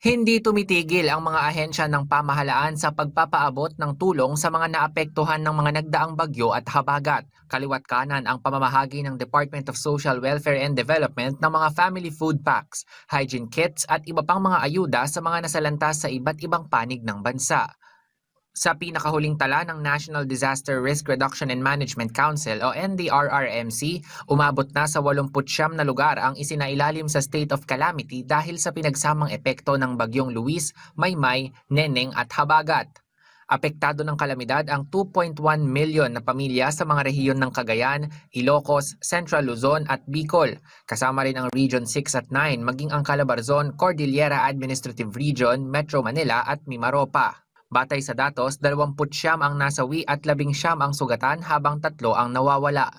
Hindi tumitigil ang mga ahensya ng pamahalaan sa pagpapaabot ng tulong sa mga naapektuhan ng mga nagdaang bagyo at habagat. Kaliwat kanan ang pamamahagi ng Department of Social Welfare and Development ng mga family food packs, hygiene kits at iba pang mga ayuda sa mga nasalanta sa iba't ibang panig ng bansa. Sa pinakahuling tala ng National Disaster Risk Reduction and Management Council o NDRRMC, umabot na sa 89 na lugar ang isinailalim sa state of calamity dahil sa pinagsamang epekto ng bagyong Luis, Maymay, Neneng at Habagat. Apektado ng kalamidad ang 2.1 milyon na pamilya sa mga rehiyon ng Cagayan, Ilocos, Central Luzon at Bicol. Kasama rin ang Region 6 at 9 maging ang Calabarzon, Cordillera Administrative Region, Metro Manila at Mimaropa. Batay sa datos, 29 ang nasawi at 11 ang sugatan habang 3 ang nawawala.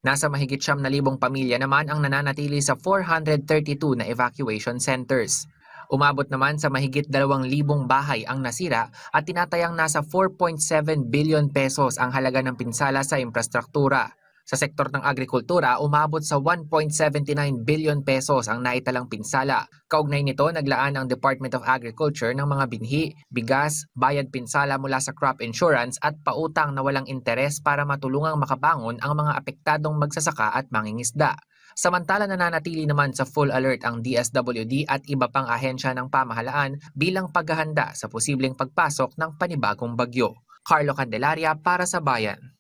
Nasa mahigit 9,000 pamilya naman ang nananatili sa 432 na evacuation centers. Umabot naman sa mahigit 2,000 bahay ang nasira at tinatayang nasa 4.7 billion pesos ang halaga ng pinsala sa infrastruktura. Sa sektor ng agrikultura, umabot sa 1.79 billion pesos ang naitalang pinsala. Kaugnay nito, naglaan ang Department of Agriculture ng mga binhi, bigas, bayad pinsala mula sa crop insurance at pautang na walang interes para matulungang makabangon ang mga apektadong magsasaka at mangingisda. Samantala nananatili naman sa full alert ang DSWD at iba pang ahensya ng pamahalaan bilang paghahanda sa posibleng pagpasok ng panibagong bagyo. Carlo Candelaria para sa Bayan.